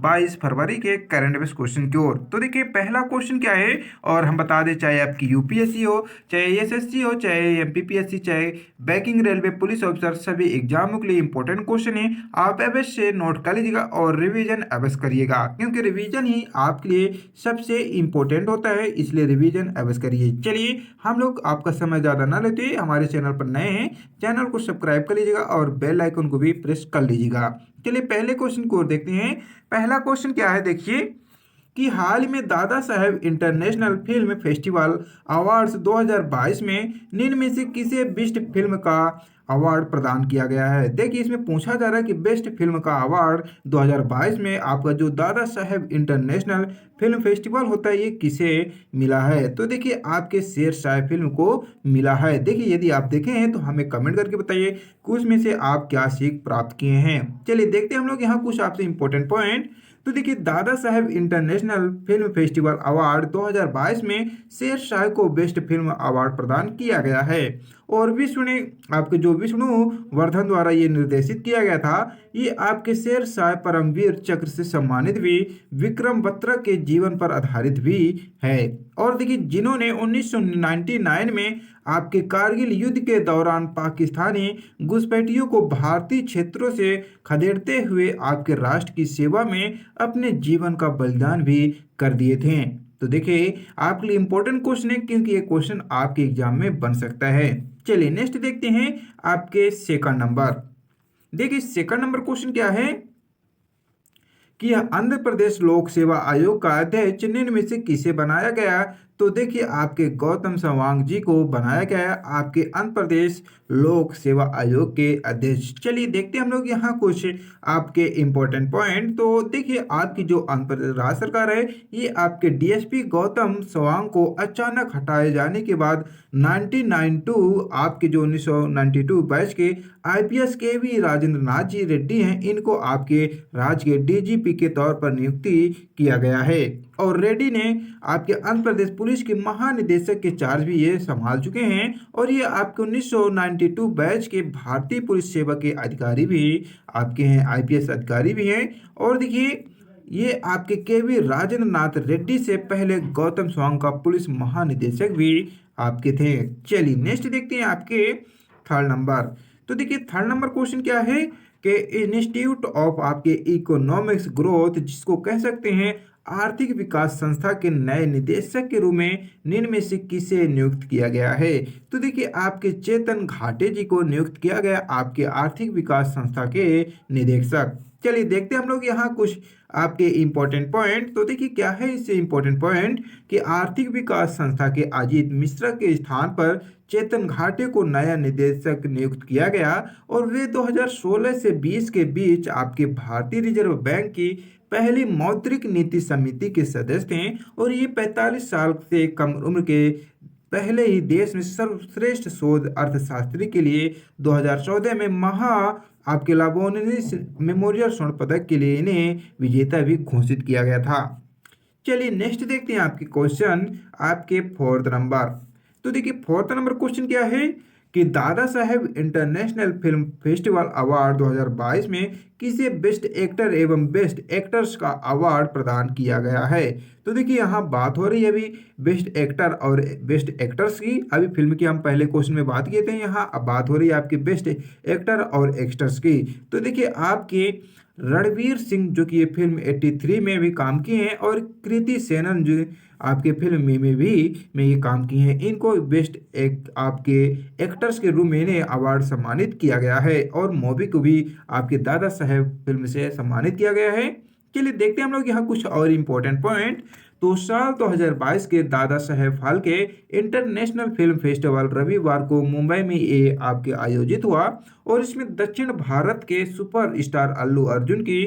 22 फरवरी के current affairs question की ओर। तो देखिए पहला क्वेश्चन क्या है, और हम बता दें चाहे आपकी यूपीएससी हो, चाहे एसएससी हो, चाहे एमपीपीएससी, चाहे बैंकिंग, रेलवे, पुलिस ऑफिसर, सभी एग्जामों के लिए इंपॉर्टेंट क्वेश्चन है। आप अवश्य नोट कर लीजिएगा और रिवीजन अवश्य करिएगा, क्योंकि रिवीजन ही आपके लिए सबसे इंपॉर्टेंट होता है, इसलिए रिवीजन अवश्य करिए। चलिए हम लोग आपका समय ज़्यादा ना लेते, हमारे चैनल पर नए हैं, चैनल को सब्सक्राइब कर लीजिएगा और बेल आइकन को भी प्रेस कर लीजिएगा। चलिए पहले क्वेश्चन को और देखते हैं। पहला क्वेश्चन क्या है, देखिए कि हाल ही में Dada Saheb international film festival awards 2022 में निम्न में से किसे बेस्ट फिल्म का अवार्ड प्रदान किया गया है। देखिए इसमें पूछा जा रहा है कि बेस्ट फिल्म का अवार्ड 2022 में आपका जो Dada Saheb international film festival होता है ये किसे मिला है। तो देखिए आपके शेरशाह फिल्म को मिला है। देखिए यदि आप देखे हैं तो हमें कमेंट करके बताइए कि उसमें से आप क्या सीख प्राप्त किए हैं। चलिए देखते हैं हम लोग यहाँ कुछ आपसे इंपॉर्टेंट पॉइंट। तो देखिए Dada Saheb international film festival award 2022 में शेरशाह को बेस्ट फिल्म अवार्ड प्रदान किया गया है। और विष्णु ने आपके जो विष्णु वर्धन द्वारा ये निर्देशित किया गया था, ये आपके शेरशाह परमवीर चक्र से सम्मानित भी विक्रम बत्रा के जीवन पर आधारित भी है। और देखिए जिन्होंने 1999 में आपके कारगिल युद्ध के दौरान पाकिस्तानी घुसपैठियों को भारतीय क्षेत्रों से खदेड़ते हुए आपके राष्ट्र की सेवा में अपने जीवन का बलिदान भी कर दिए थे। तो देखिए आपके लिए इंपॉर्टेंट क्वेश्चन है, क्योंकि ये क्वेश्चन आपके एग्जाम में बन सकता है। चलिए नेक्स्ट देखते हैं आपके सेकंड नंबर। देखिए सेकंड नंबर क्वेश्चन क्या है कि आंध्र प्रदेश लोक सेवा आयोग का अध्यक्ष निम्न में से किसे बनाया गया। तो देखिए आपके गौतम सवांग जी को बनाया गया आपके आंध्र प्रदेश लोक सेवा आयोग के अध्यक्ष। चलिए देखते हैं हम लोग यहाँ कुछ आपके इंपॉर्टेंट पॉइंट। तो देखिए आपकी जो आंध्र प्रदेश राज्य सरकार है ये आपके डीएसपी गौतम सवांग को अचानक हटाए जाने के बाद 1992 आपके जो 1992 बैच के आईपीएस के वी राजेंद्र नाथ जी रेड्डी हैं, इनको आपके राज्य के डीजीपी के तौर पर नियुक्ति किया गया है। और रेड्डी ने आपके आंध्र प्रदेश पुलिस के महानिदेशक के चार्ज भी ये संभाल चुके हैं। और ये आपके 1992 बैच के भारतीय पुलिस सेवा के अधिकारी भी आपके हैं, आईपीएस अधिकारी भी हैं। और देखिए ये आपके केवी राजेंद्र नाथ रेड्डी से पहले गौतम सवांग का पुलिस महानिदेशक भी आपके थे। चलिए नेक्स्ट देखते हैं आपके थर्ड नंबर। तो देखिए थर्ड नंबर क्वेश्चन क्या है कि इंस्टीट्यूट ऑफ आपके इकोनॉमिक्स ग्रोथ, जिसको कह सकते हैं आर्थिक विकास संस्था के नए निदेशक के रूप में निम्न में से किसे नियुक्त किया गया है। तो देखिए आपके चेतन घाटे जी को नियुक्त किया गया आपके आर्थिक विकास संस्था के निदेशक। चलिए देखते हैं हम लोग यहाँ कुछ आपके इंपॉर्टेंट पॉइंट। तो देखिए क्या है इससे इंपॉर्टेंट पॉइंट कि आर्थिक विकास संस्था के अजीत मिश्रा के स्थान पर चेतन घाटे को नया निदेशक नियुक्त किया गया। और वे 2016 से 20 के बीच आपके भारतीय रिजर्व बैंक की पहली मौद्रिक नीति समिति के सदस्य थे। और ये 45 साल से कम उम्र के पहले ही देश में सर्वश्रेष्ठ शोध अर्थशास्त्री के लिए 2014 में आपके लाबोनिस मेमोरियल स्वर्ण पदक के लिए इन्हें विजेता भी घोषित किया गया था। चलिए नेक्स्ट देखते हैं आपके क्वेश्चन आपके फोर्थ नंबर। तो देखिए फोर्थ नंबर क्वेश्चन क्या है कि Dada Saheb international film festival award 2022 में किसे बेस्ट एक्टर एवं बेस्ट एक्टर्स का अवार्ड प्रदान किया गया है। तो देखिए यहाँ बात हो रही है अभी बेस्ट एक्टर और बेस्ट एक्टर्स की। अभी फिल्म की हम पहले क्वेश्चन में बात किए थे, यहाँ अब बात हो रही है आपकी बेस्ट एक्टर और एक्टर्स की। तो देखिए आपके रणवीर सिंह जो कि ये फिल्म 83 में भी काम किए हैं, और कृति सेनन जो आपके फिल्म में भी ये काम किए हैं, इनको बेस्ट आपके एक्टर्स के रूप में इन्हें अवार्ड सम्मानित किया गया है। और मूवी को भी आपके दादा साहेब फिल्म से सम्मानित किया गया है। चलिए देखते हैं हम लोग यहाँ कुछ और इम्पोर्टेंट पॉइंट। तो साल 2022 के Dada Saheb Phalke international film festival रविवार को मुंबई में ये आपके आयोजित हुआ। और इसमें दक्षिण भारत के सुपर स्टार अल्लू अर्जुन की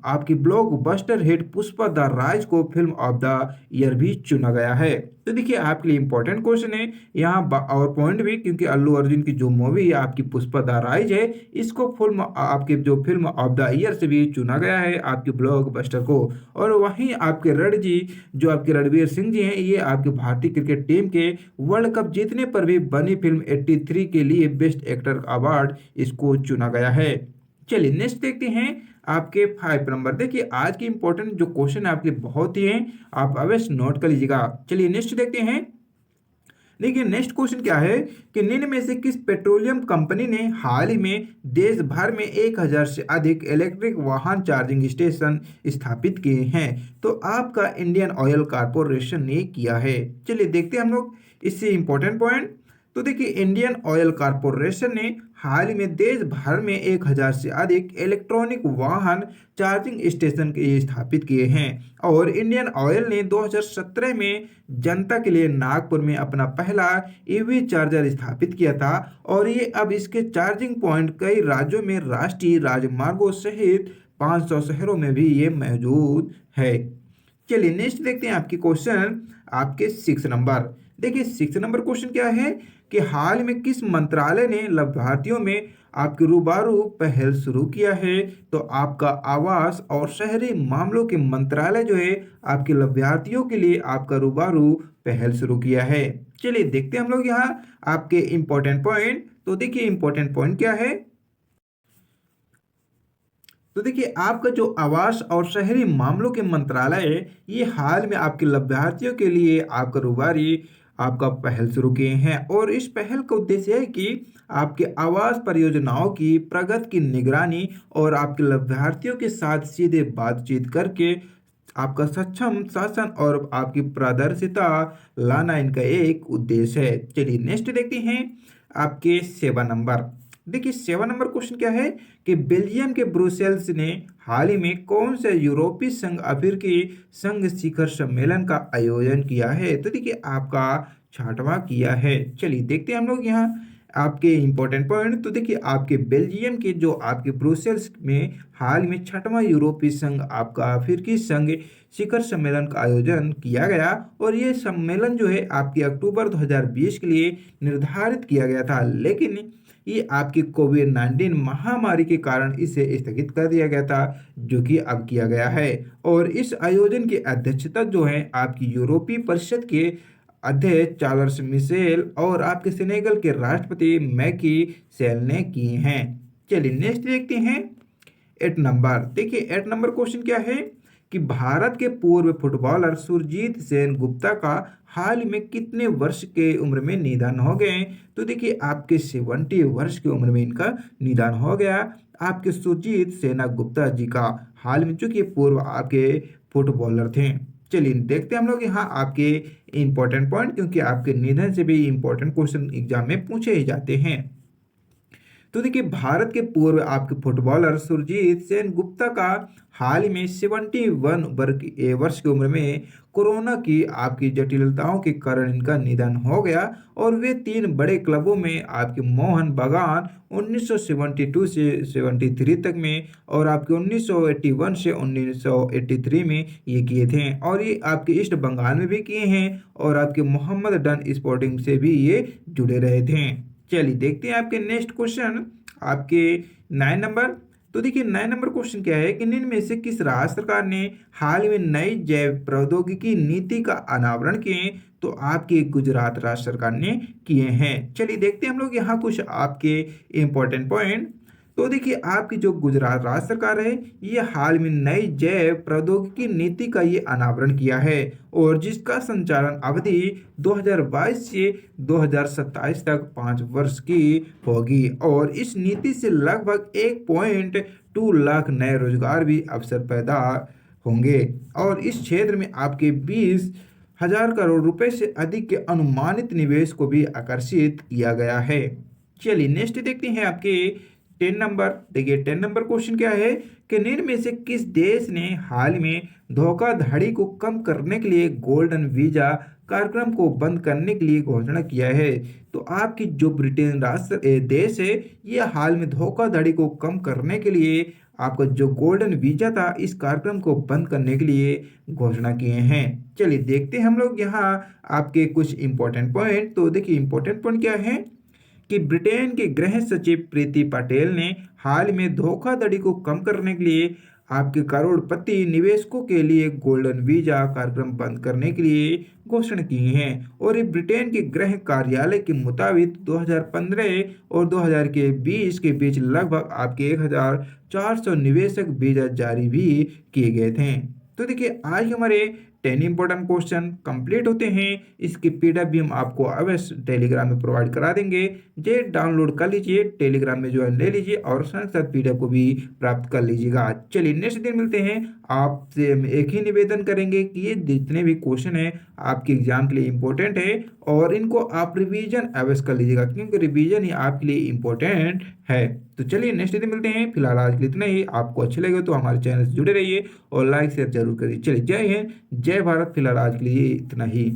आपकी ब्लॉकबस्टर हिट पुष्पा द राज को फिल्म ऑफ द ईयर भी चुना गया है। तो देखिए आपके लिए इंपॉर्टेंट क्वेश्चन है यहाँ और पॉइंट भी, क्योंकि अल्लू अर्जुन की जो मूवी है आपकी पुष्पा द राज है, इसको फिल्म आपके जो फिल्म ऑफ द ईयर से भी चुना गया है आपके ब्लॉकबस्टर को। और वहीं आपके रण जी जो आपके रणवीर सिंह जी हैं, ये आपके भारतीय क्रिकेट टीम के वर्ल्ड कप जीतने पर भी बनी फिल्म 83 के लिए बेस्ट एक्टर अवार्ड इसको चुना गया है। चलिए नेक्स्ट देखते हैं आपके 5 नंबर। देखिए आज की इंपॉर्टेंट जो क्वेश्चन है आपके बहुत ही हैं, आप अवश्य नोट कर लीजिएगा। चलिए नेक्स्ट देखते हैं। देखिए नेक्स्ट क्वेश्चन क्या है कि निम्न में से किस पेट्रोलियम कंपनी ने हाल ही में देश भर में 1000 से अधिक इलेक्ट्रिक वाहन चार्जिंग स्टेशन स्थापित किए हैं? तो आपका इंडियन ऑयल कारपोरेशन ने किया है। चलिए देखते हैं हम लोग इससे इंपॉर्टेंट पॉइंट। तो देखिए इंडियन ऑयल कारपोरेशन ने हाल ही में देश भर में 1000 से अधिक इलेक्ट्रॉनिक वाहन चार्जिंग स्टेशन के स्थापित किए हैं। और इंडियन ऑयल ने 2017 में जनता के लिए नागपुर में अपना पहला ईवी चार्जर स्थापित किया था। और ये अब इसके चार्जिंग पॉइंट कई राज्यों में राष्ट्रीय राजमार्गों सहित 500 शहरों में भी ये मौजूद है। चलिए नेक्स्ट देखते हैं आपकी क्वेश्चन आपके 6 नंबर। देखिए 6 नंबर क्वेश्चन क्या है कि हाल में किस मंत्रालय ने लाभार्थियों में आपके रूबरू पहल शुरू किया है? तो आपका आवास और शहरी मामलों के मंत्रालय जो है आपके लाभार्थियों के लिए आपका रूबरू पहल शुरू किया है। चलिए देखते हैं हम लोग यहाँ आपके इंपॉर्टेंट पॉइंट। तो देखिए इंपॉर्टेंट पॉइंट क्या है। तो देखिए आपका जो आवास और शहरी मामलों के मंत्रालय है ये हाल में आपके लाभार्थियों के लिए आपका रूबारी आपका पहल शुरू किए हैं। और इस पहल का उद्देश्य है कि आपके आवास परियोजनाओं की प्रगति की निगरानी और आपके लाभार्थियों के साथ सीधे बातचीत करके आपका सक्षम शासन और आपकी पारदर्शिता लाना इनका एक उद्देश्य है। चलिए नेक्स्ट देखते हैं आपके 7 नंबर। देखिए 7 नंबर क्वेश्चन क्या है कि बेल्जियम के ब्रुसेल्स ने हाल ही में कौन से यूरोपीय संघ अफ्रीकी संघ शिखर सम्मेलन का आयोजन किया है? तो देखिए आपका 6वां किया है। चलिए देखते हैं हम लोग यहाँ आपके इंपॉर्टेंट पॉइंट। तो देखिए आपके बेल्जियम के जो आपके ब्रुसेल्स में हाल में 6वां यूरोपीय संघ आपका अफ्रीकी संघ शिखर सम्मेलन का आयोजन किया गया। और ये सम्मेलन जो है आपके अक्टूबर 2020 के लिए निर्धारित किया गया था, लेकिन ये आपकी कोविड-19 महामारी के कारण इसे स्थगित कर दिया गया था, जो कि अब किया गया है। और इस आयोजन की अध्यक्षता जो है आपकी यूरोपीय परिषद के अध्यक्ष चार्ल्स मिशेल और आपके सेनेगल के राष्ट्रपति मैकी सेल ने किए हैं। चलिए नेक्स्ट देखते हैं 8 नंबर। देखिए 8 नंबर क्वेश्चन क्या है कि भारत के पूर्व फुटबॉलर सुरजीत सेन गुप्ता का हाल में कितने वर्ष के उम्र में निधन हो गए? तो देखिए आपके 70 वर्ष की उम्र में इनका निधन हो गया। आपके सुरजीत सेना गुप्ता जी का हाल में, चूंकि पूर्व आपके फुटबॉलर थे। चलिए देखते हैं हम लोग यहाँ आपके इंपॉर्टेंट पॉइंट, क्योंकि आपके निधन से भी इंपॉर्टेंट क्वेश्चन एग्जाम में पूछे ही जाते हैं। तो देखिए भारत के पूर्व आपके फुटबॉलर सुरजीत सेन गुप्ता का हाल ही में 71 वर्ष की उम्र में कोरोना की आपकी जटिलताओं के कारण इनका निधन हो गया। और वे 3 बड़े क्लबों में आपके मोहन बगान 1972 से 73 तक में और आपके 1981 से 1983 में ये किए थे। और ये आपके ईस्ट बंगाल में भी किए हैं और आपके मोहम्मद डन स्पोर्टिंग से भी ये जुड़े रहे थे। चलिए देखते हैं आपके नेक्स्ट क्वेश्चन आपके 9 नंबर। तो देखिए 9 नंबर क्वेश्चन क्या है कि निम्न में से किस राज्य सरकार ने हाल में नई जैव प्रौद्योगिकी नीति का अनावरण किए? तो आपके गुजरात राज्य सरकार ने किए हैं। चलिए देखते हैं हम लोग यहाँ कुछ आपके इंपॉर्टेंट पॉइंट। तो देखिए आपकी जो गुजरात राज्य सरकार है ये हाल में नई जैव प्रौद्योगिकी नीति का ये अनावरण किया है और जिसका संचालन अवधि 2022 से 2027 तक 5 वर्ष की होगी। और इस नीति से लगभग 1.2 लाख नए रोजगार भी अवसर पैदा होंगे और इस क्षेत्र में आपके 20,000 करोड़ रुपए से अधिक के अनुमानित निवेश को भी आकर्षित किया गया है। चलिए नेक्स्ट देखते हैं आपके 10 नंबर। देखिए 10 नंबर क्वेश्चन क्या है कि निम्न में से किस देश ने हाल में धोखाधड़ी को कम करने के लिए गोल्डन वीजा कार्यक्रम को बंद करने के लिए घोषणा किया है? तो आपकी जो ब्रिटेन राष्ट्र देश है ये हाल में धोखाधड़ी को कम करने के लिए आपका जो गोल्डन वीजा था इस कार्यक्रम को बंद करने के लिए घोषणा किए हैं। चलिए देखते हैं हम लोग यहाँ आपके कुछ इंपॉर्टेंट पॉइंट। तो देखिए इंपॉर्टेंट पॉइंट क्या है कि ब्रिटेन के गृह सचिव प्रीति पटेल ने हाल में धोखाधड़ी को कम करने के लिए आपके करोड़पति निवेशकों के लिए गोल्डन वीजा कार्यक्रम बंद करने के लिए घोषणा की है। और ये ब्रिटेन के गृह कार्यालय के मुताबिक 2015 और 2020 के बीच लगभग आपके 1400 निवेशक वीजा जारी भी किए गए थे। तो देखिए आज हमारे 10 इंपॉर्टेंट क्वेश्चन कंप्लीट होते हैं। इसकी पीडीएफ भी हम आपको अवश्य टेलीग्राम में प्रोवाइड करा देंगे। जे डाउनलोड कर लीजिए, टेलीग्राम में ज्वाइन ले लीजिए और साथ साथ पीडीएफ को भी प्राप्त कर लीजिएगा। चलिए नेक्स्ट दिन मिलते हैं। आपसे हम एक ही निवेदन करेंगे कि ये जितने भी क्वेश्चन है आपके एग्जाम के लिए इम्पोर्टेंट है और इनको आप रिवीजन अवश्य कर लीजिएगा, क्योंकि रिवीजन ही आपके लिए इम्पोर्टेंट है। तो चलिए नेक्स्ट दिन मिलते हैं। फिलहाल आज के लिए इतना ही। आपको अच्छे लगे तो हमारे चैनल से जुड़े रहिए और लाइक शेयर जरूर करिए। चलिए जय हिंद, जय भारत। फिलहाल आज के लिए इतना ही।